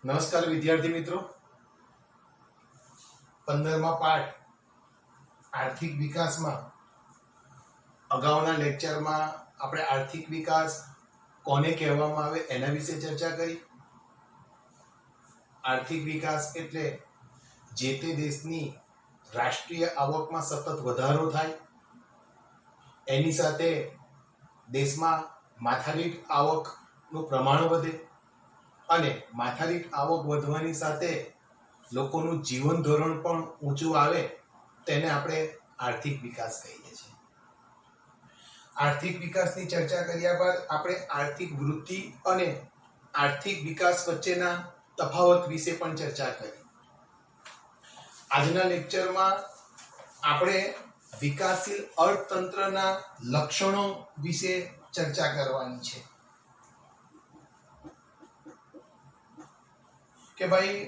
નમસ્કાર વિદ્યાર્થી મિત્રો, 15મા પાઠ આર્થિક વિકાસમાં અગાઉના લેક્ચરમાં આપણે આર્થિક વિકાસ કોને કહેવામાં આવે એના વિશે ચર્ચા કરી. આર્થિક વિકાસ એટલે જે તે દેશની રાષ્ટ્રીય આવકમાં સતત વધારો થાય, એની સાથે દેશમાં માથાદીઠ આવકનું પ્રમાણ વધે અને માથાદીઠ આવક વધવાની સાથે લોકોનું જીવન ધોરણ પણ ઊંચું આવે, તેને આપણે આર્થિક વિકાસ કહીએ છીએ. આર્થિક વિકાસની ચર્ચા કર્યા બાદ આપણે આર્થિક વૃદ્ધિ અને આર્થિક વિકાસ વચ્ચેના તફાવત વિશે પણ ચર્ચા કરી. આજના લેક્ચરમાં આપણે વિકાસશીલ અર્થતંત્રના લક્ષણો વિશે ચર્ચા કરવાની છે કે ભાઈ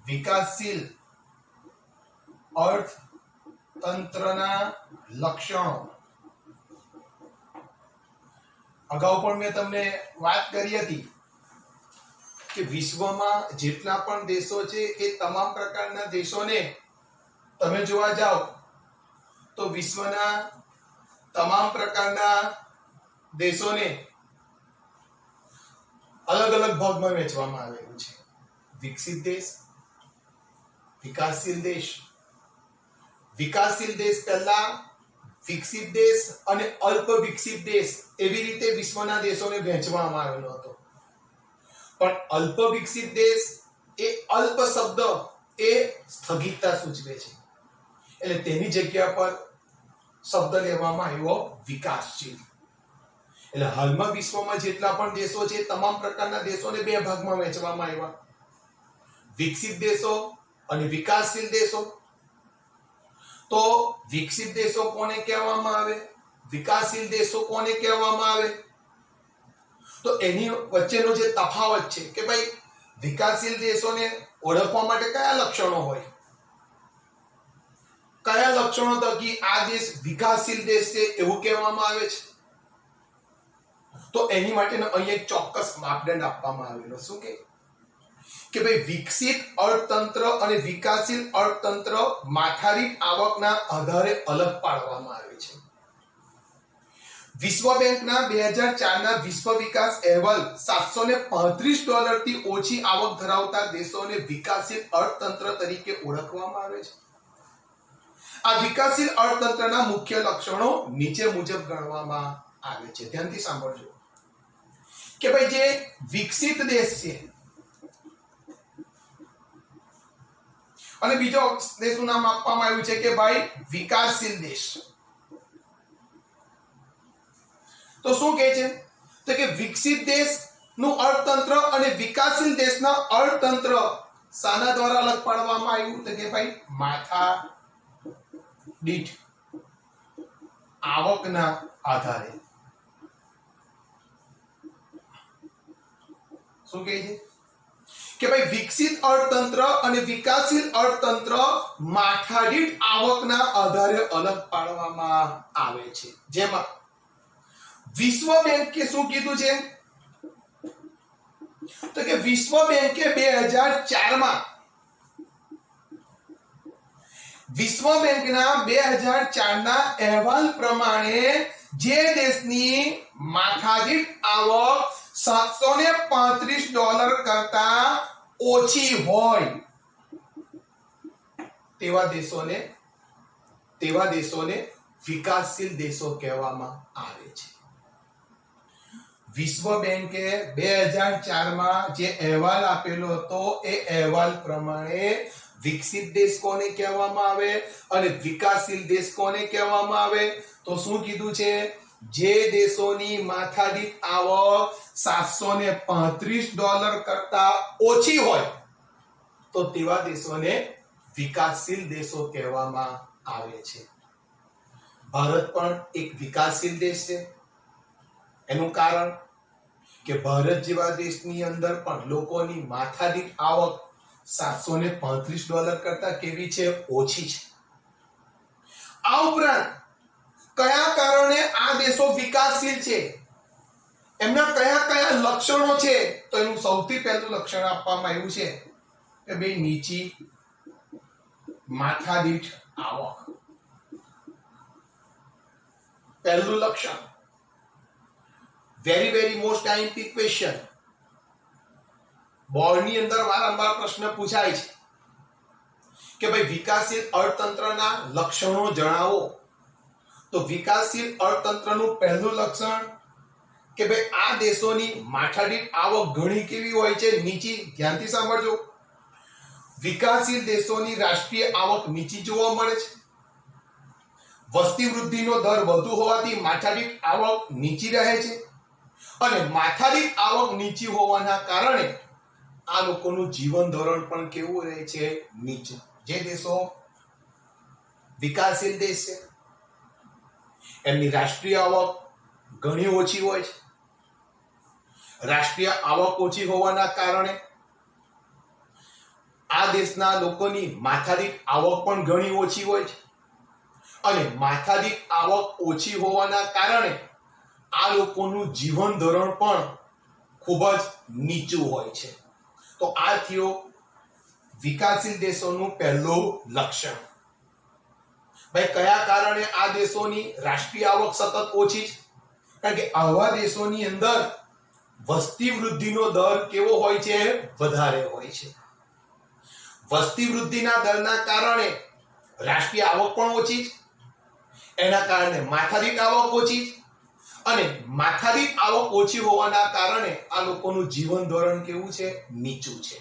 વિકાસશીલ અર્થતંત્રના લક્ષણો. અગાઉ પણ મેં તમને વાત કરી હતી કે વિશ્વમાં જેટલા પણ દેશો છે એ તમામ પ્રકારના દેશોને તમે જોવા જાઓ તો વિશ્વના તમામ પ્રકારના દેશોને અલગ અલગ ભાગમાં વહેંચવામાં આવેલું છે. વિકસિત દેશ, વિકાસશીલ દેશ. વિકાસશીલ દેશ પહેલા વિકસિત દેશ અને અલ્પ વિકસિત દેશ એવી રીતે વિશ્વના દેશોને વહેંચવામાં આવેલો હતો. પણ અલ્પ વિકસિત દેશ એ અલ્પ શબ્દ એ સ્થગિતતા સૂચવે છે, એટલે તેની જગ્યા પર શબ્દ લેવામાં આવ્યો વિકાસશીલ. એટલે હાલમાં વિશ્વમાં જેટલા પણ દેશો છે તમામ પ્રકારના દેશોને બે ભાગમાં વહેંચવામાં આવ્યા: વિકસિત દેશો અને વિકાસશીલ દેશો. તો વિકસિત દેશો કોને કહેવામાં આવે, વિકાસશીલ દેશો કોને કહેવામાં આવે? તો એની વચ્ચેનો જે તફાવત છે કે ભાઈ વિકાસશીલ દેશોને ઓળખવા માટે કયા લક્ષણો હોય, કયા લક્ષણો થકી આ દેશ વિકાસશીલ દેશ છે એવું કહેવામાં આવે છે, તો એની માટેનો અહીં એક ચોક્કસ માપદંડ આપવામાં આવેલો. શું કે ભાઈ વિકસિત અર્થતંત્ર અને વિકાસશીલ અર્થતંત્ર માથાદીઠ આવકના આધારે અલગ પાડવામાં આવે છે. વિશ્વ બેંકના 2004 ના વિશ્વ વિકાસ અહેવાલ $735 થી ઓછી આવક ધરાવતા દેશોને વિકાસશીલ અર્થતંત્ર તરીકે ઓળખવામાં આવે છે. આ વિકાસશીલ અર્થતંત્રના મુખ્ય લક્ષણો નીચે મુજબ ગણવામાં આવે છે. ધ્યાનથી સાંભળજો કે ભાઈ જે વિકસિત દેશ છે અને બીજો દેશનું નામ આપવામાં આવ્યું છે કે ભાઈ વિકાસશીલ દેશ. તો શું કહે છે? તો કે વિકસિત દેશનું અર્થતંત્ર અને વિકાસશીલ દેશના અર્થતંત્ર શાના દ્વારા અલગ પાડવામાં આવ્યું? તો કે ભાઈ માથાદીઠ આવકના આધારે. શું કહે છે કે ભાઈ વિકસિત અર્થતંત્ર અને વિકાસશીલ અર્થતંત્ર માથાદીઠ આવકના આધારે અલગ પાડવામાં આવે છે. જેમાં વિશ્વ બેંકે શું કીધું છે? તો કે વિશ્વ બેંકે 2004 માં વિશ્વ બેંકના 2004 ના અહેવાલ પ્રમાણે જે દેશની માથાદીઠ આવક $735 કરતા ઓછી હોય તેવા દેશોને વિકાસશીલ દેશો કહેવામાં આવે છે. વિશ્વ બેંકે 2004 માં જે અહેવાલ આપેલો હતો એ અહેવાલ પ્રમાણે વિકસિત દેશ કોને કહેવામાં આવે અને વિકાસશીલ દેશ કોને કહેવામાં આવે? તો શું કીધું છે? જે દેશોની માથાદીઠ આવક $735 કરતા ઓછી હોય તો તેવા દેશોને વિકાસશીલ દેશો કહેવામાં આવે છે. ભારત પણ એક વિકાસશીલ દેશ છે. એનું કારણ કે ભારત જેવા દેશની અંદર પણ લોકોની માથાદીઠ આવક $735 કરતા કેવી છે? ઓછી છે. આ ઉપરાંત કયા કારણે આ દેશો વિકાસશીલ છે? એમના કયા કયા લક્ષણો છે? તો એનું સૌથી પહેલું લક્ષણ આપવામાં આવ્યું છે કે બે નીચી માથાદીઠ આવક. પહેલું લક્ષણ. Very most IMP question. બોર્ડની અંદર વારંવાર પ્રશ્ન પૂછાય છે કે ભાઈ વિકાસશીલ અર્થતંત્રના લક્ષણો જણાવો. તો વિકાસશીલ અર્થતંત્રનું પહેલું લક્ષણ કે ભાઈ આ દેશોની માથાદીઠ આવક ઘણી કેવી હોય છે? નીચી. ધ્યાનથી સાંભળજો. વિકાસશીલ દેશોની રાષ્ટ્રીય આવક નીચી જોવા મળે છે. વસ્તી વૃદ્ધિનો દર વધુ હોવાથી માથાદીઠ આવક નીચી રહે છે અને માથાદીઠ આવક નીચી હોવાના કારણે આ લોકોનું જીવન ધોરણ પણ કેવું રહે છે? નીચું. જે દેશો વિકાસશીલ દેશ છે એમની રાષ્ટ્રીય આવક ઘણી ઓછી હોય છે. રાષ્ટ્રીય આવક ઓછી હોવાના કારણે આ દેશના લોકોની માથાદીઠ આવક પણ ઘણી ઓછી હોય છે અને માથાદીઠ આવક ઓછી હોવાના કારણે આ લોકોનું જીવન ધોરણ પણ ખૂબ જ નીચું હોય છે. તો આ થયો વિકાસશીલ દેશોનું પહેલું લક્ષણ. ભાઈ કયા કારણે આ દેશોની રાષ્ટ્રીય આવક સતત ઓછી છે? કારણ કે આવા દેશોની અંદર વસ્તી વૃદ્ધિનો દર કેવો હોય છે? વધારે હોય છે. વસ્તી વૃદ્ધિના દરના કારણે રાષ્ટ્રીય આવક પણ ઓછી છે. એના કારણે માથાદીઠ આવક ઓછી છે અને માથાદીઠ આવક ઓછી હોવાના કારણે આ લોકોનું જીવન ધોરણ કેવું છે? નીચું છે.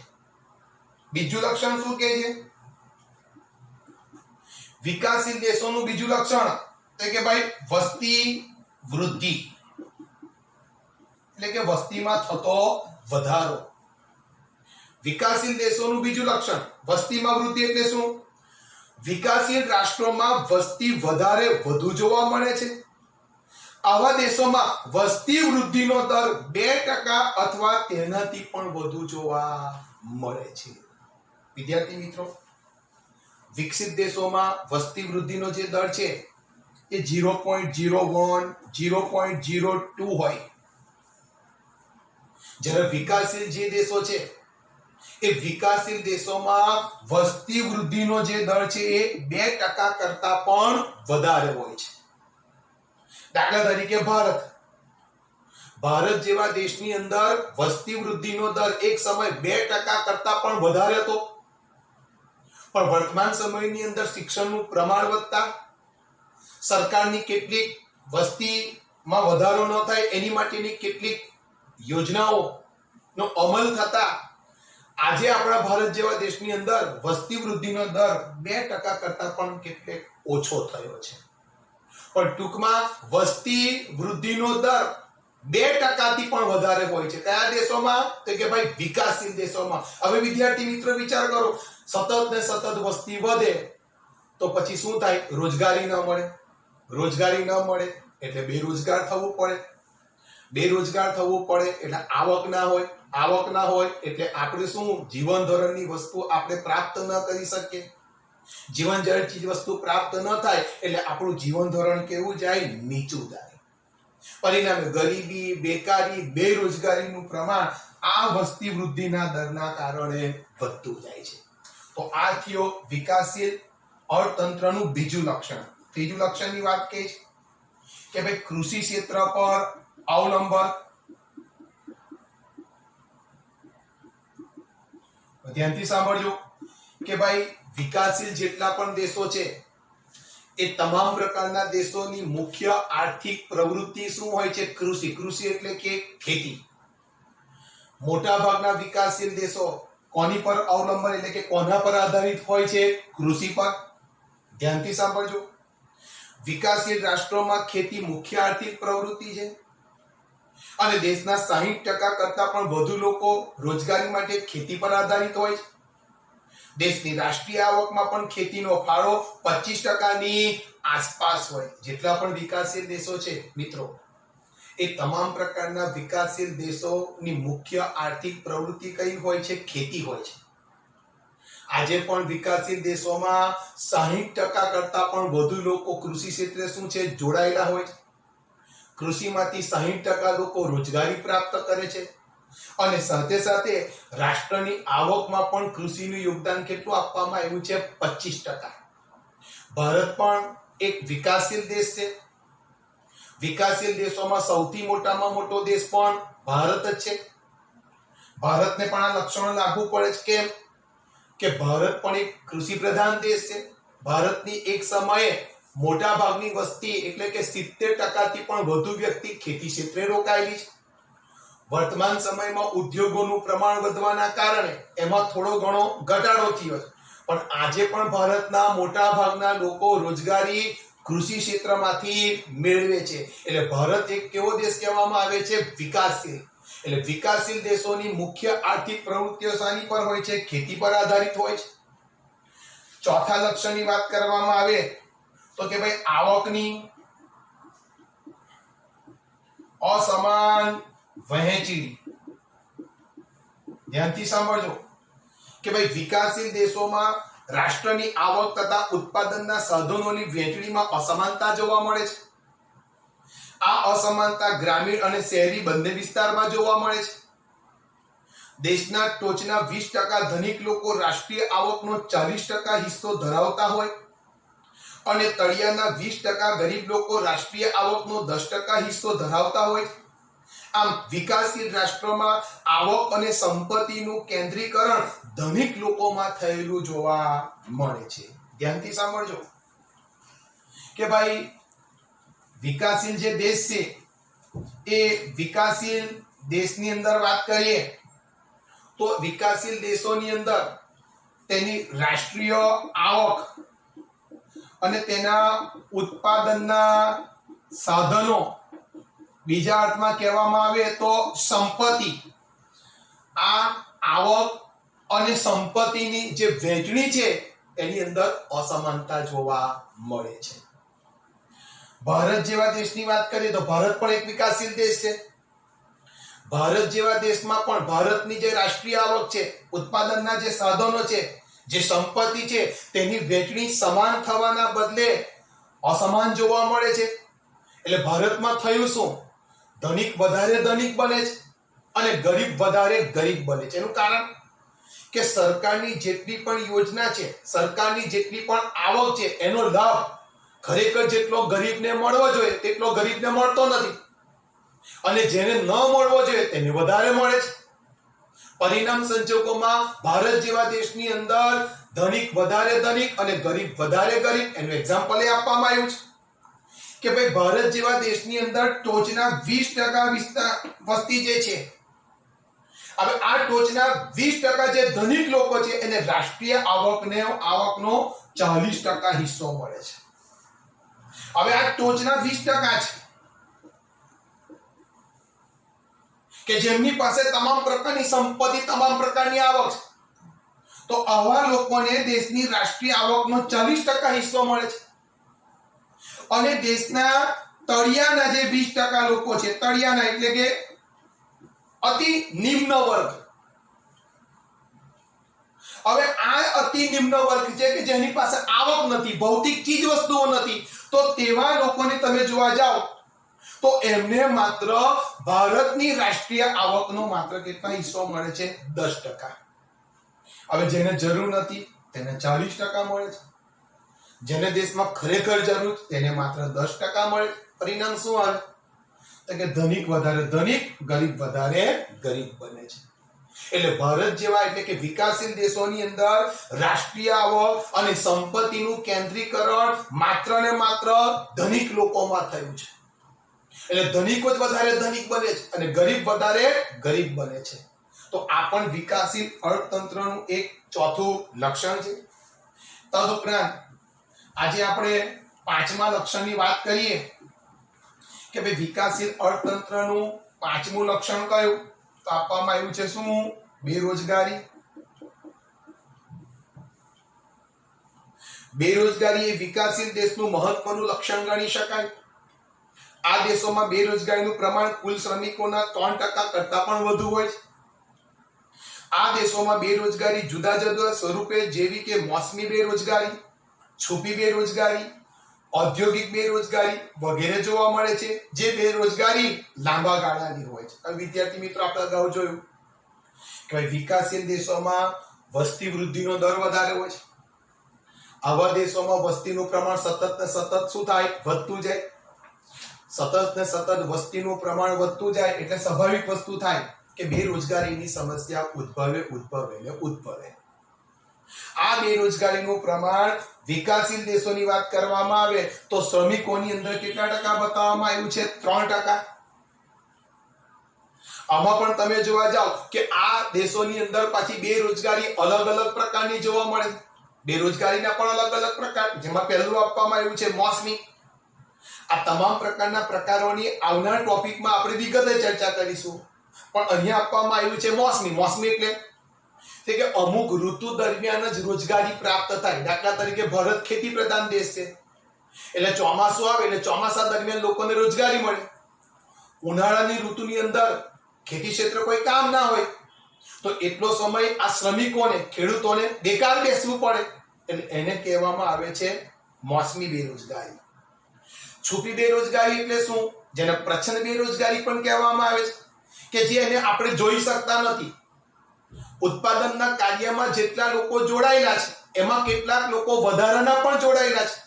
બીજું લક્ષણ શું કહે છે? વિકાસશીલ દેશોનું બીજું લક્ષણ એટલે કે ભાઈ વસ્તી વૃદ્ધિ એટલે કે વસ્તીમાં થતો વધારો. વિકાસશીલ દેશોનું બીજું લક્ષણ વસ્તીમાં વૃદ્ધિ એટલે શું? વિકાસશીલ રાષ્ટ્રોમાં વસ્તી વધારે વધુ જોવા મળે છે. આવા દેશોમાં વસ્તી વૃદ્ધિનો દર 2% અથવા તેનાથી પણ વધુ જોવા મળે છે. વિદ્યાર્થી મિત્રો, વિકસિત દેશોમાં વસ્તી વૃદ્ધિનો જે દર છે એ 0.01 0.02 હોય. જ્યારે વિકાસશીલ જે દેશો છે એ વિકાસશીલ દેશોમાં વસ્તી વૃદ્ધિનો જે દર છે એ 2% કરતા પણ વધારે હોય છે. દાખલા તરીકે ભારત જેવા દેશની અંદર વસ્તી વૃદ્ધિનો દર એક સમય 2% કરતા પણ વધારે હતો, પણ વર્તમાન સમયની અંદર શિક્ષણનું પ્રમાણ વધતા, સરકારની કેટલીક વસ્તીમાં વધારો ન થાય એની માટેની કેટલીક યોજનાઓનો અમલ થતા આજે આપણા ભારત જેવા દેશની અંદર વસ્તી વૃદ્ધિનો દર 2% કરતા પણ કેટલેક ઓછો થયો છે. પણ ટૂંકમાં વસ્તી વૃદ્ધિનો દર 2% થી પણ વધારે હોય છે. કયા દેશોમાં? તો કે ભાઈ વિકાસશીલ દેશોમાં. હવે વિદ્યાર્થી મિત્રો વિચાર કરો, સતત ને સતત વસ્તી વધે તો પછી શું થાય? રોજગારી ન મળે. રોજગારી ન મળે એટલે બેરોજગાર થવું પડે. બેરોજગાર થવું પડે એટલે આવક ના હોય. આવક ના હોય એટલે આપણે શું? જીવન ધોરણની વસ્તુ આપણે પ્રાપ્ત ન કરી શકીએ. જીવન જરૂરી વસ્તુ પ્રાપ્ત ન થાય એટલે આપણું જીવન ધોરણ કેવું જાય? નીચું જાય. પરિણામે ગરીબી, બેકારી, બેરોજગારીનું પ્રમાણ આ વસ્તી વૃદ્ધિના દરના કારણે વધતું જાય છે. તો આ થયો વિકાસશીલ અર્થતંત્રનું બીજું લક્ષણ. ત્રીજું લક્ષણની વાત કહે છે કે ભાઈ કૃષિ ક્ષેત્ર પર અવલંબન. ધ્યાનથી સાંભળજો કે ભાઈ વિકાસશીલ જેટલા પણ દેશો છે એ તમામ પ્રકારના દેશોની મુખ્ય આર્થિક પ્રવૃત્તિ શું હોય છે? કૃષિ. કૃષિ એટલે કે ખેતી. મોટા ભાગના વિકાસશીલ દેશો કોની પર અવલંબન એટલે કે કોના પર આધારિત હોય છે? કૃષિ પર. ધ્યાનથી સાંભળજો. વિકાસશીલ રાષ્ટ્રોમાં ખેતી મુખ્ય આર્થિક પ્રવૃત્તિ છે અને દેશના 60% કરતા પણ વધુ લોકો રોજગારી માટે ખેતી પર આધારિત હોય છે. દેશની રાષ્ટ્રીય આવકમાં પણ ખેતીનો ફાળો 25%ની આસપાસ હોય. જેટલા પણ વિકાસશીલ દેશો છે મિત્રો, એ તમામ પ્રકારના વિકાસશીલ દેશોની મુખ્ય આર્થિક પ્રવૃત્તિ કઈ હોય છે? ખેતી હોય છે. આજે પણ વિકાસશીલ દેશોમાં 60% કરતા પણ વધુ લોકો કૃષિ ક્ષેત્રે શું છે? જોડાયેલા હોય છે. કૃષિમાંથી 60% લોકો રોજગારી પ્રાપ્ત કરે છે અને સાથે સાથે રાષ્ટ્રની આવકમાં પણ કૃષિનું યોગદાન કેટલું આપવામાં આવ્યું છે? 25%. ભારત પણ એક વિકાસશીલ દેશ છે. વિકાસશીલ દેશોમાં સૌથી મોટામાં મોટો દેશ પણ ભારત જ છે. ભારતને પણ આ લક્ષણો લાગુ પડે છે. કેમ કે ભારત પણ એક કૃષિ પ્રધાન દેશ છે. ભારતની એક સમયે મોટા ભાગની વસ્તી એટલે કે 70% થી પણ વધુ વ્યક્તિ ખેતી ક્ષેત્રે રોકાયેલી છે. વર્તમાન સમયમાં ઉદ્યોગોનું પ્રમાણ વધવાના કારણે એમાં થોડો ઘણો ઘટાડો થયો છે, પણ આજે પણ ભારતના મોટા ભાગના લોકો રોજગારી કૃષિ ક્ષેત્રમાંથી મેળવે છે. એટલે ભારત એક કેવો દેશ કહેવામાં આવે છે? વિકાસશીલ. એટલે વિકાસશીલ દેશોની મુખ્ય આર્થિક પ્રવૃત્તિઓ શાની પર હોય છે? ખેતી પર આધારિત હોય છે. ચોથા લક્ષણની વાત કરવામાં આવે તો કે ભાઈ આવકની અસમાન વહેંચણી. ધ્યાનથી સાંભળજો કે ભાઈ વિકાસશીલ દેશોમાં રાષ્ટ્રની આવક તથા ઉત્પાદનના સાધનોની વહેંચણીમાં અસમાનતા જોવા મળે છે. આ અસમાનતા ગ્રામીણ અને શહેરી બંને વિસ્તારમાં જોવા મળે છે. દેશના ટોચના 20% ધનિક લોકો રાષ્ટ્રીય આવકનો 40% હિસ્સો ધરાવતા હોય અને તળિયાના 20% ગરીબ લોકો રાષ્ટ્રીય આવકનો 10% હિસ્સો ધરાવતા હોય. આમ વિકાસશીલ રાષ્ટ્રોમાં આવક અને સંપત્તિનું કેન્દ્રીકરણ ધનિક લોકોમાં થયેલું જોવા મળે છે. ધ્યાનથી સાંભળજો કે ભાઈ વિકાસશીલ જે દેશ છે એ વિકાસશીલ દેશની અંદર વાત કરીએ તો વિકાસશીલ દેશોની અંદર તેની રાષ્ટ્રીય આવક અને તેના ઉત્પાદનના સાધનો, બીજા અર્થમાં કહેવામાં આવે તો સંપત્તિ, આ આવક અને સંપત્તિની જે વહેંચણી છે એની અંદર અસમાનતા જોવા મળે છે. ભારત જેવા દેશની વાત કરીએ તો ભારત પણ એક વિકાસશીલ દેશ છે. ભારત જેવા દેશમાં પણ ભારતની જે રાષ્ટ્રીય આવક છે, ઉત્પાદનના જે સાધનો છે, જે સંપત્તિ છે તેની વહેંચણી સમાન થવાના બદલે અસમાન જોવા મળે છે. એટલે ભારતમાં થયું શું? ધનિક વધારે ધનિક બને છે અને ગરીબ વધારે ગરીબ બને છે. એનું કારણ કે સરકારની જેટલી પણ યોજના છે, સરકારની જેટલી પણ આવક છે, એનો લાભ ખરેખર જેટલો ગરીબને મળવો જોઈએ તેટલો ગરીબને મળતો નથી અને જેને ન મળવો જોઈએ તેને વધારે મળે છે. પરિણામ સંજોગોમાં ભારત જેવા દેશની અંદર ધનિક વધારે ધનિક અને ગરીબ વધારે ગરીબ. એનું એક્ઝામ્પલ એ આપવામાં આવ્યું છે કે ભાઈ ભારત જેવા દેશની અંદર ટોચના 20% વસ્તી જે છે, હવે આ ટોચના 20% જે ધનિક લોકો છે એને રાષ્ટ્રીય આવકનો 40% હિસ્સો મળે છે. હવે આ ટોચના 20% છે કે જેમની પાસે તમામ પ્રકારની સંપત્તિ, તમામ પ્રકારની આવક છે, તો આવા લોકોને દેશની રાષ્ટ્રીય આવકનો 40% હિસ્સો મળે છે. અને દેશના તળિયાના જે 20% લોકો છે, તળિયાના એટલે કે અતિ નિમ્ન વર્ગ, હવે આ અતિ નિમ્ન વર્ગ છે કે જેની પાસે આવક નથી, ભૌતિક ચીજ વસ્તુઓ નથી, તો તેવા લોકોને તમે જોવા જાઓ તો એમને માત્ર ભારતની રાષ્ટ્રીય આવકનો માત્ર કેટલા હિસ્સો મળે છે? 10%. હવે જેને જરૂર નથી તેને 40% મળે છે. જેને દેશમાં ખરેખર જરૂર તેને માત્ર 10% મળે. પરિણામ શું આવે? તો કે ધનિક વધારે ધનિક, ગરીબ વધારે ગરીબ બને છે. એટલે ભારત જેવા એટલે કે વિકાસશીલ દેશોની અંદર રાષ્ટ્રીય આવક અને સંપત્તિનું કેન્દ્રીકરણ માત્ર ને માત્ર ધનિક લોકોમાં થયું છે. એટલે ધનિકો જ વધારે ધનિક બને છે અને ગરીબ વધારે ગરીબ બને છે. તો આ પણ વિકાસશીલ અર્થતંત્રનું એક ચોથું લક્ષણ છે. તદુપરાંત આજે આપણે પાંચમા લક્ષણની વાત કરીએ કે ભાઈ વિકાસશીલ અર્થતંત્રનું પાંચમું લક્ષણ કયું? તો આપવામાં આવ્યું છે શું? બેરોજગારી. બેરોજગારી એ વિકાસશીલ દેશનું મહત્વનું લક્ષણ ગણી શકાય. આ દેશોમાં બેરોજગારીનું પ્રમાણ કુલ શ્રમિકોના 3% કરતા પણ વધુ હોય છે. આ દેશોમાં બેરોજગારી જુદા જુદા સ્વરૂપે જેવી કે મોસમી બેરોજગારી, છુપી બેરોજગારી, ઔદ્યોગિક બેરોજગારી વગેરે જોવા મળે છે, જે બેરોજગારી લાંબા ગાળાની હોય છે. હવે વિદ્યાર્થી મિત્રો, આપણે અગાઉ જોયું કે ભાઈ વિકાસશીલ દેશોમાં વસ્તી વૃદ્ધિનો દર વધારે હોય છે. આવા દેશોમાં વસ્તીનું પ્રમાણ સતત ને સતત શું થાય? વધતું જાય. સતત ને સતત વસ્તીનું પ્રમાણ વધતું જાય એટલે સ્વાભાવિક વસ્તુ થાય કે બેરોજગારીની સમસ્યા ઉદ્ભવે. આ બેરોજગારીનું પ્રમાણ વિકાસશીલ દેશોની વાત કરવામાં આવે તો શ્રમિકોની અંદર કેટલા ટકા બતાવવામાં આવ્યું છે? 3%. આમાં પણ તમે જોવા જાઓ કે આ દેશોની અંદર પાછી બેરોજગારી અલગ અલગ પ્રકારની જોવા મળે. બેરોજગારીના પણ અલગ અલગ પ્રકાર, જેમાં પહેલું આપવામાં આવ્યું છે મોસમી. આ તમામ પ્રકારના પ્રકારોની આવનાર ટોપિકમાં આપણે વિગતે ચર્ચા કરીશું. પણ અહીંયા આપવામાં આવ્યું છે મોસમી. મોસમી એટલે કે અમુક ઋતુ દરમિયાન જ રોજગારી પ્રાપ્ત થાય. દાખલા તરીકે ભારત ખેતી પ્રધાન દેશ છે, એટલે ચોમાસું આવે એટલે ચોમાસા દરમિયાન લોકોને રોજગારી મળે. ઉનાળાની ઋતુની અંદર ખેતી ક્ષેત્ર કોઈ કામ ના હોય તો એટલો સમય આ શ્રમિકોને, ખેડૂતોને બેકાર બેસવું પડે, એટલે એને કહેવામાં આવે છે મોસમી બેરોજગારી. છુપી બેરોજગારી એટલે શું? જેને પ્રચ્છન્ન બેરોજગારી પણ કહેવામાં આવે છે, કે જે એને આપણે જોઈ શકતા નથી. ઉત્પાદનના કાર્યમાં જેટલા લોકો જોડાયેલા છે એમાં કેટલાક લોકો વધારાના પણ જોડાયેલા છે.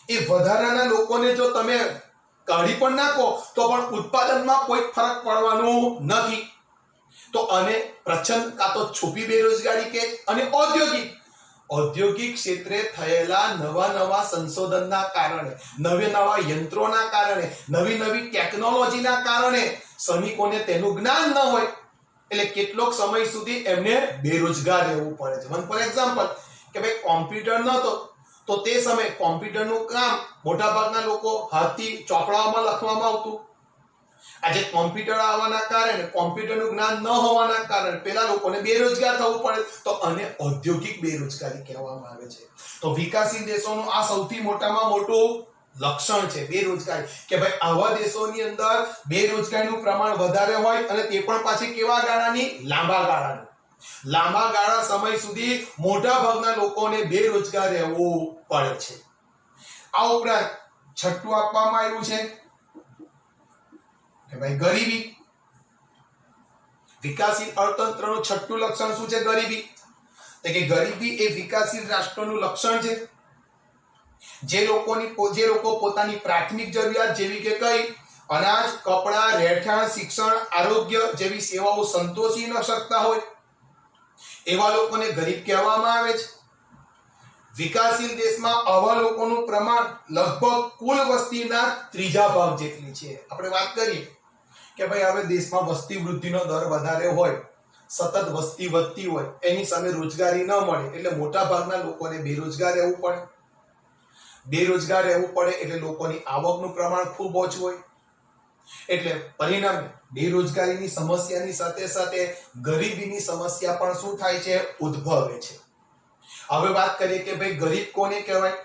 એ વધારાના લોકોને જો તમે કાઢી પણ નાખો તો પણ ઉત્પાદનમાં કોઈ ફરક પડવાનું નથી. તો આને પ્રચ્છન્ન કાં તો છુપી બેરોજગારી કે. અને ઔદ્યોગિક ક્ષેત્રે થયેલા નવા સંશોધનના કારણે, નવા યંત્રોના કારણે, નવી ટેકનોલોજીના કારણે શ્રમિકોને તેનું જ્ઞાન ન હોય એટલે કેટલોક સમય સુધી એમને બેરોજગાર રહેવું પડે છે. ફોર એક્ઝામ્પલ કે ભાઈ કોમ્પ્યુટર નહોતો તો તે સમયે કોમ્પ્યુટરનું કામ મોટાભાગના લોકો હાથથી ચોપડાઓમાં લખવામાં આવતું. આજે કોમ્પ્યુટર આવવાના કારણે, કોમ્પ્યુટરનું જ્ઞાન ન હોવાના કારણે પેલા લોકોને બેરોજગાર થવું પડે. તો આને ઔદ્યોગિક બેરોજગારી કહેવામાં આવે છે. તો વિકાસશીલ દેશોનું આ સૌથી મોટામાં મોટું લક્ષણ છે, બેરોજગારી. કે ભાઈ આવા દેશોની અંદર બેરોજગારીનું પ્રમાણ વધારે હોય અને તે પણ પાછી કેવા ગાળાની? લાંબા ગાળાની. લાંબા ગાળા સમય સુધી મોટા ભાગના લોકોને બેરોજગાર રહેવું પડે છે. આ ઉપરાંત છઠ્ઠું આપવામાં આવ્યું છે કે ભાઈ ગરીબી. વિકાસશીલ અર્થતંત્રનું છઠ્ઠું લક્ષણ શું છે? ગરીબી. એટલે કે ગરીબી એ વિકાસશીલ રાષ્ટ્રનું લક્ષણ છે. જે લોકો પોતાની પ્રાથમિક જરૂરિયાત જેવી કે કઈ અનાજ, કપડા, રહેઠાણ, શિક્ષણ, આરોગ્ય જેવી સેવાઓ સંતોષી ન શકતા હોય એવા લોકોને ગરીબ કહેવામાં આવે છે. વિકાસશીલ દેશમાં આવા લોકોનું પ્રમાણ લગભગ કુલ વસ્તીના 3 ભાગ જેટલી છે. આપણે વાત કરીએ કે ભાઈ હવે દેશમાં વસ્તી વૃદ્ધિનો દર વધારે હોય, સતત વસ્તી વધતી હોય, એની સામે રોજગારી ન મળે એટલે મોટા ભાગના લોકોને બેરોજગાર રહેવું પડે. બેરોજગાર રહેવું પડે એટલે લોકોની આવકનું પ્રમાણ ખૂબ ઓછું હોય. એટલે પરિણામે બેરોજગારીની સમસ્યાની સાથે સાથે ગરીબીની સમસ્યા પણ શું થાય છે? ઉદ્ભવે છે. હવે વાત કરીએ કે ભાઈ ગરીબ કોને કહેવાય?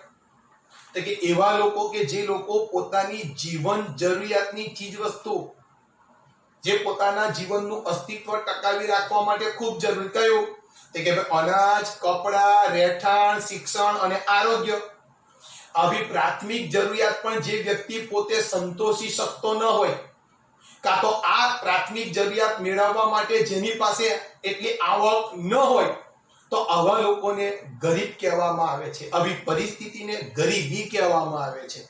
તો કે એવા લોકો કે જે લોકો પોતાની જીવન જરૂરિયાતની ચીજ વસ્તુ, જે પોતાના જીવનનું અસ્તિત્વ ટકાવી રાખવા માટે ખૂબ જરૂરી, કયું? તો કે ભાઈ અનાજ, કપડા, રહેઠાણ, શિક્ષણ અને આરોગ્ય. આવી પ્રાથમિક જરૂરિયાત પણ જે વ્યક્તિ પોતે સંતોષી શકતો ન હોય, કાં તો આ પ્રાથમિક જરૂરિયાત મેળવવા માટે જેની પાસે એટલી આવક ન હોય, તો આવા લોકોને ગરીબ કહેવામાં આવે છે. આવી પરિસ્થિતિને ગરીબી કહેવામાં આવે છે.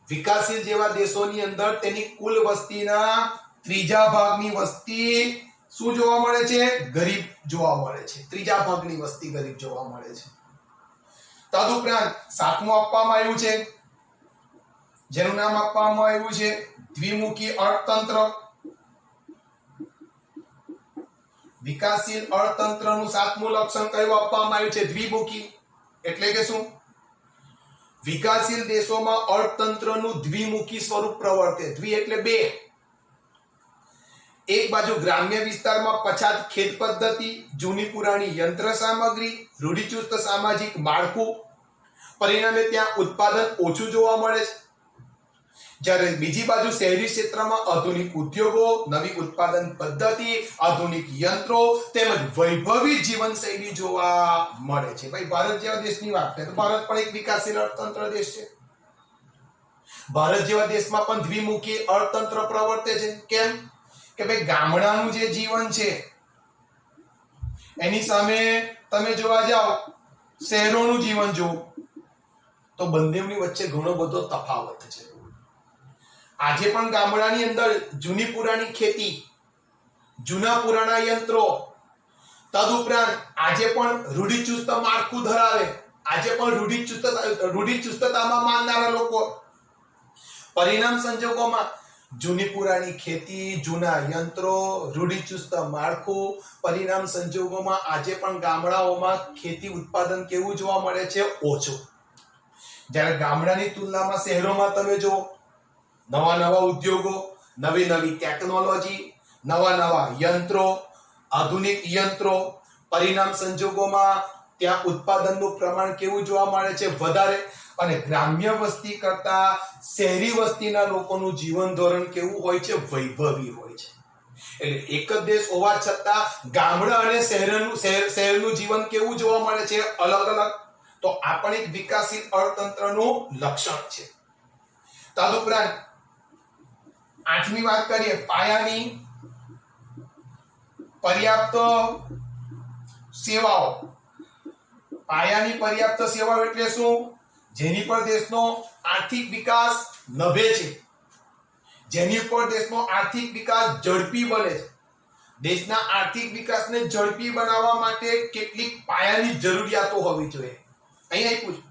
વિકાસશીલ જેવા દેશોની અંદર તેની કુલ વસ્તીના 3 ભાગની વસ્તી શું જોવા મળે છે? ગરીબ જોવા મળે છે. 3 ભાગની વસ્તી ગરીબ જોવા મળે છે. તદુપરાંત 7મું આપવામાં આવ્યું છે, જેનું નામ આપવામાં આવ્યું છે દ્વિમુખી અર્થતંત્ર. વિકાસશીલ અર્થતંત્રનું 7મું લક્ષણ કયું આપવામાં આવ્યું છે? દ્વિમુખી. એટલે કે શું? વિકાસશીલ દેશોમાં અર્થતંત્રનું દ્વિમુખી સ્વરૂપ પ્રવર્તે. દ્વિ એટલે 2. એક બાજુ ગ્રામ્ય વિસ્તારમાં પછાત ખેત પદ્ધતિ, જૂની પુરાણી યંત્ર સામગ્રી, રૂઢિચુસ્ત સામાજિક માળખું, પરિણામે ત્યાં ઉત્પાદન ઓછું જોવા મળે છે. જ્યારે બીજી બાજુ શહેરી ક્ષેત્રમાં આધુનિક ઉદ્યોગો, નવી ઉત્પાદન પદ્ધતિ, આધુનિક યંત્રો તેમજ વૈભવી જીવનશૈલી જોવા મળે છે. ભાઈ ભારત જેવા દેશની વાત કરીએ તો ભારત પણ એક વિકાસશીલ અર્થતંત્ર દેશ છે. ભારત જેવા દેશમાં પણ દ્વિમુખી અર્થતંત્ર પ્રવર્તે છે. કેમ કે ભાઈ ગામડાનું જે જીવન છે એની સામે તમે જોવા જાઓ શહેરોનું જીવન જો તો બંનેની વચ્ચે ઘણો બધો તફાવત છે. આજે પણ ગામડાની અંદર જૂની પુરાણી ખેતી, જૂના પુરાણા યંત્રો, તદુપરાંત આજે પણ રૂઢિચુસ્ત માળખું ધરાવે, આજે પણ રૂઢિચુસ્તતામાં માનનારા લોકો. પરિણામ સંજોગોમાં જૂની પુરાણી ખેતી, જૂના યંત્રો, રૂઢિચુસ્ત માળખું, પરિણામ સંજોગોમાં આજે પણ ગામડાઓમાં ખેતી ઉત્પાદન કેવું જોવા મળે છે? ઓછું. જ્યારે ગામડાની તુલનામાં શહેરોમાં તમે જો નવા નવા ઉદ્યોગો, નવી નવી ટેકનોલોજી, નવા નવા યંત્રો, આધુનિક યંત્રો, પરિણામ સંજોગોમાં ત્યાં ઉત્પાદનનું પ્રમાણ કેવું જોવા મળે છે? વધારે. અને ગ્રામ્ય વસ્તી કરતા શહેરી વસ્તીના લોકોનું જીવન ધોરણ કેવું હોય છે? વૈભવી હોય છે. એટલે એક જ દેશ હોવા છતાં ગામડા અને શહેરનું જીવન કેવું જોવા મળે છે? અલગ અલગ. તો આ પણ એક વિકાસશીલ અર્થતંત્રનું લક્ષણ છે. તદુપરાંત 8મી વાત કરીએ, પાયાની પર્યાપ્ત સેવાઓ. પાયાની પર્યાપ્ત સેવાઓ એટલે શું? જેની પર દેશનો આર્થિક વિકાસ નભે છે, જેની પર દેશનો આર્થિક વિકાસ ઝડપી બને છે. દેશના આર્થિક વિકાસને ઝડપી બનાવવા માટે કેટલીક પાયાની જરૂરિયાતો હોવી જોઈએ. અહીં આપ્યું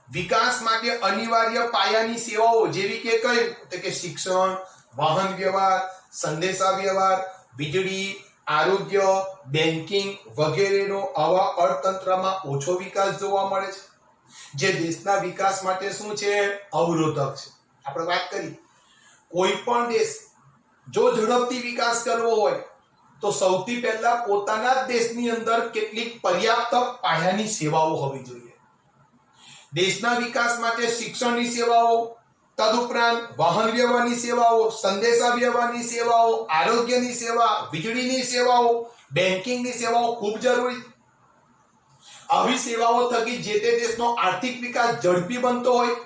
વિકાસ માટે અનિવાર્ય પાયાની સેવાઓ જેવી કે કઈ? તો કે શિક્ષણ, વાહન વ્યવહાર, સંદેશા વ્યવહાર, વીજળી, આરોગ્ય, બેન્કિંગ વગેરેનો આવા અર્થતંત્રમાં ઓછો વિકાસ જોવા મળે છે, જે દેશના વિકાસ માટે શું છે? અવરોધક છે. આપણે વાત કરી કોઈ પણ દેશ જો ઝડપથી વિકાસ કરવો હોય તો સૌથી પહેલા પોતાના જ દેશની અંદર કેટલીક પર્યાપ્ત પાયાની સેવાઓ હોવી જોઈએ. દેશના વિકાસ માટે શિક્ષણની સેવાઓ, તદુપરાંત વાહન વ્યવહારની સેવાઓ, સંદેશા વ્યવહારની સેવાઓ, આરોગ્યની સેવા, વીજળીની સેવાઓ, બેન્કિંગની સેવાઓ ખૂબ જરૂરી. આવી સેવાઓ થકી જે તે દેશનો આર્થિક વિકાસ ઝડપી બનતો હોય.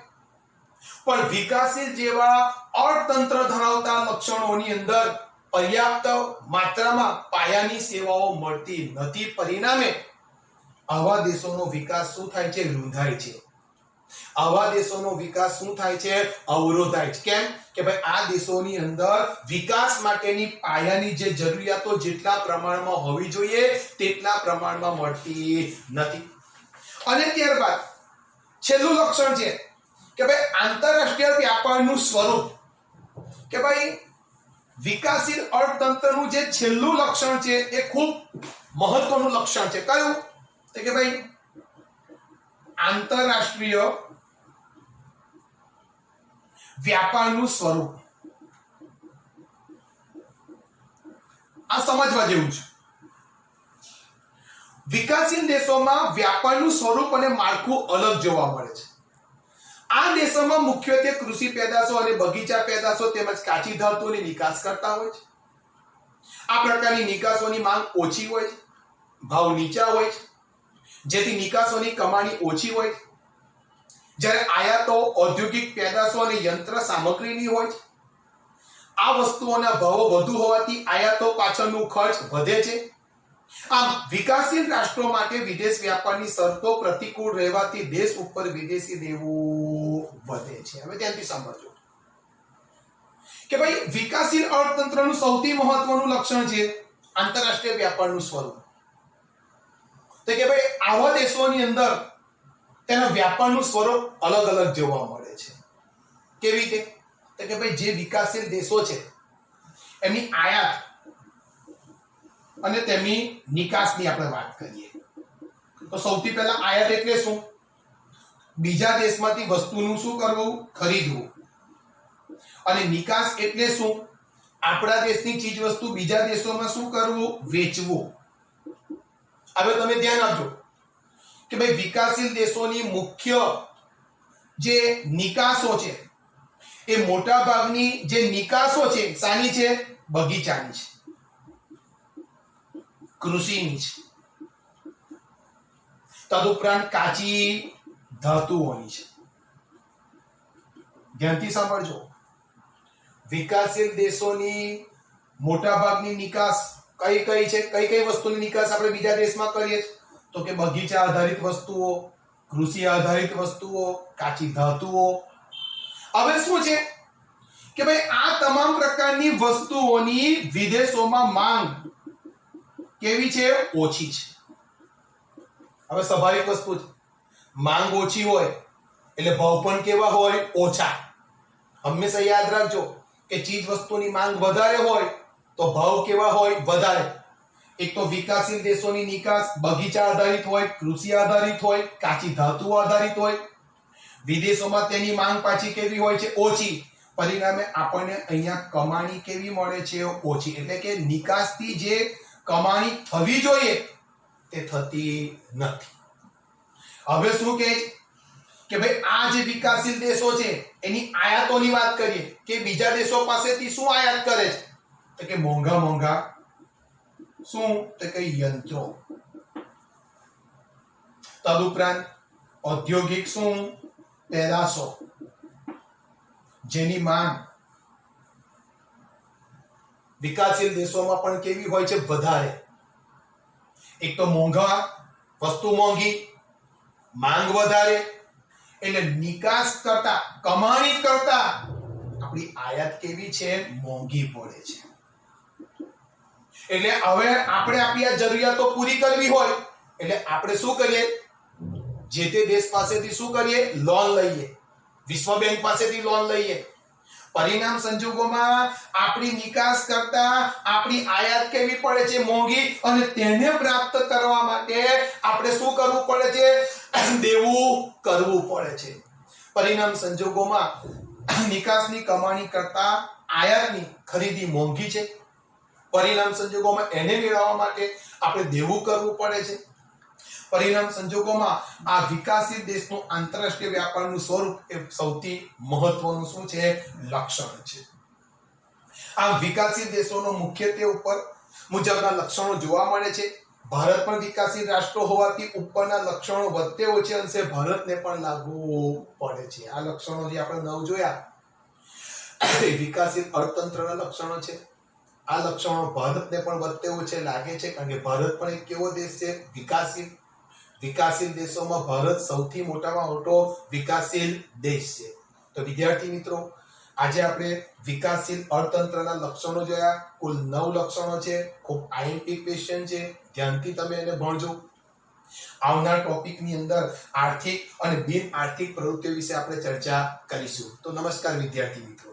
પણ વિકાસશીલ જેવા અર્થતંત્ર ધરાવતા લક્ષણોની અંદર પર્યાપ્ત માત્રામાં પાયાની સેવાઓ મળતી નથી. પરિણામે આવા દેશોનો વિકાસ શું થાય છે? રૂંધાય છે. આવા દેશોનો વિકાસ શું થાય છે? અવરોધાય છે. કેમ કે ભાઈ આ દેશોની અંદર વિકાસ માટેની પાયાની જે જરૂરિયાતો જેટલા પ્રમાણમાં હોવી જોઈએ તેટલા પ્રમાણમાં મળતી નથી. અને ત્યારબાદ છેલ્લું લક્ષણ છે કે ભાઈ આંતરરાષ્ટ્રીય વ્યાપારનું સ્વરૂપ. કે ભાઈ વિકાસશીલ અર્થતંત્રનું જે છેલ્લું લક્ષણ છે એ ખૂબ મહત્વનું લક્ષણ છે. કયું? તો કે ભાઈ આંતરરાષ્ટ્રીય વ્યાપારનું સ્વરૂપ. આ સમજવા જેવું છે. વિકાસશીલ દેશોમાં વ્યાપારનું સ્વરૂપ અને માળખું અલગ જોવા મળે છે. આ દેશોમાં મુખ્યત્વે કૃષિ પેદાશો અને બગીચા પેદાશો તેમજ કાચી ધાતુની નિકાસ કરતા હોય છે. આ પ્રકારની નિકાસોની માંગ ઓછી હોય છે, ભાવ નીચા હોય છે, જેથી નિકાસોની કમાણી ઓછી હોય છે. જ્યારે આયાતો ઔદ્યોગિક પેદાશો અને યંત્ર સામગ્રીની હોય છે. આ વસ્તુઓના ભાવો વધુ હોવાથી આયાતો પાછળનું ખર્ચ વધે છે. આમ વિકાસશીલ રાષ્ટ્રો માટે વિદેશ વ્યાપારની શરતો પ્રતિકૂળ રહેવાથી દેશ ઉપર વિદેશી દેવું વધે છે. હવે ત્યાંથી સમજો કે ભાઈ વિકાસશીલ અર્થતંત્રનું સૌથી મહત્વનું લક્ષણ છે આંતરરાષ્ટ્રીય વ્યાપારનું સ્વરૂપ. તો કે ભાઈ આવા દેશોની અંદર તેના વ્યાપારનું સ્વરૂપ અલગ અલગ જોવા મળે છે. કેવી રીતે? તો કે ભાઈ જે વિકાસશીલ દેશો છે એની આયાત અને તેમની નિકાસની આપણે વાત કરીએ તો સૌથી પહેલા આયાત એટલે શું? બીજા દેશમાંથી વસ્તુનું શું કરવું? ખરીદવું. અને નિકાસ એટલે શું? આપણા દેશની ચીજ વસ્તુ બીજા દેશોમાં શું કરવું? વેચવું. હવે તમે ધ્યાન આપજો કે ભાઈ વિકાસશીલ દેશોની મુખ્ય જે નિકાસો છે એ મોટા ભાગની જે નિકાસો છે શાની છે? બગીચાની છે, કૃષિની છે, તદુપરાંત કાચી ધાતુઓની છે. ધ્યાનથી સાંભળજો. વિકાસશીલ દેશોની મોટાભાગની નિકાસ કઈ કઈ છે? કઈ કઈ વસ્તુની નિકાસ આપણે બીજા દેશમાં કરીએ? તો કે બગીચા આધારિત વસ્તુઓ, કૃષિ આધારિત વસ્તુઓ, કાચી ધાતુઓ. હવે શું છે કે ભાઈ આ તમામ પ્રકારની વસ્તુઓની વિદેશોમાં માંગ કેવી છે? ઓછી છે. હવે સ્વાભાવિક વસ્તુ છે, માંગ ઓછી હોય એટલે ભાવ પણ કેવા હોય? ઓછા. હંમેશા યાદ રાખજો કે ચીજ વસ્તુની માંગ વધારે હોય તો ભાવ કેવા હોય? વધારે. એક તો વિકાસશીલ દેશોની નિકાસ બગીચા આધારિત હોય, કૃષિ આધારિત હોય, કાચી ધાતુઓ આધારિત હોય. વિદેશોમાં તેની માંગ પાછી કેવી હોય છે? ઓછી. પરિણામે આપણને અહીંયા કમાણી કેવી મળે છે? ઓછી. એટલે કે નિકાસથી જે કમાણી થવી જોઈએ તે થતી નથી. હવે શું કહે કે ભાઈ આ જે વિકાસશીલ દેશો છે એની આયાતોની વાત કરીએ કે બીજા દેશો પાસેથી શું આયાત કરે છે? તો કે મોંઘા મોંઘા શું? તો કે યંત્રો. તદુપરાંત ઔદ્યોગિક શું? પેદાશો, જેની માંગ વિકાસશીલ દેશોમાં પણ કેવી હોય છે? વધારે. એક તો મોંઘા, વસ્તુ મોંઘી, માંગ વધારે, એટલે નિકાસ કરતા, કમાણી કરતા આપણી આયાત કેવી છે? મોંઘી પડે છે. એટલે હવે આપણે આપણી આ જરૂરિયાતો પૂરી કરવી હોય એટલે આપણે શું કરીએ? જે તે દેશ પાસેથી શું કરીએ? લોન લઈએ. વિશ્વ બેંક પાસેથી લોન લઈએ. પરિણામ સંજોગોમાં આપણી નિકાસ કરતા આપણી આયાત કેવી પડે છે? મોંઘી. અને તેને પ્રાપ્ત કરવા માટે આપણે શું કરવું પડે છે? દેવું કરવું પડે છે. પરિણામ સંજોગોમાં નિકાસની કમાણી કરતા આયાતની ખરીદી મોંઘી છે. પરિણામ સંજોગોમાં એને મેળવવા માટે આપણે દેવું કરવું પડે છે. પરિણામ સંજોગોમાં આ વિકાસશીલ દેશનું આંતરરાષ્ટ્રીય વ્યાપારનું સ્વરૂપ એ સૌથી મહત્વનું શું છે? લક્ષણ છે. આ વિકાસશીલ દેશોનો મુખ્યત્વે ઉપર મુજબના લક્ષણો જોવા મળે છે. ભારત પણ વિકાસશીલ રાષ્ટ્ર હોવાથી ઉપરના લક્ષણો વધતે ઓછે અંશે ભારતને પણ લાગુ પડે છે. આ લક્ષણો જે આપણે 9 જોયા એ વિકાસશીલ અર્થતંત્રના લક્ષણો છે. આ લક્ષણો ભારતને પણ વધતે ઓછે લાગે છે કારણ કે ભારત પણ એક કેવો દેશ છે? વિકાસશીલ. વિકાસશીલ દેશોમાં ભારત સૌથી મોટામાં મોટો વિકાસશીલ દેશ છે. તો વિદ્યાર્થી મિત્રો, આજે આપણે વિકાસશીલ અર્થતંત્રના લક્ષણો જોયા. કુલ 9 લક્ષણો છે. ખૂબ આઈએમપી ક્વેશ્ચન છે, ધ્યાનથી તમે એને ભણજો. આવનાર ટોપિકની અંદર આર્થિક અને બિન આર્થિક પ્રવૃત્તિઓ વિશે આપણે ચર્ચા કરીશું. તો નમસ્કાર વિદ્યાર્થી મિત્રો.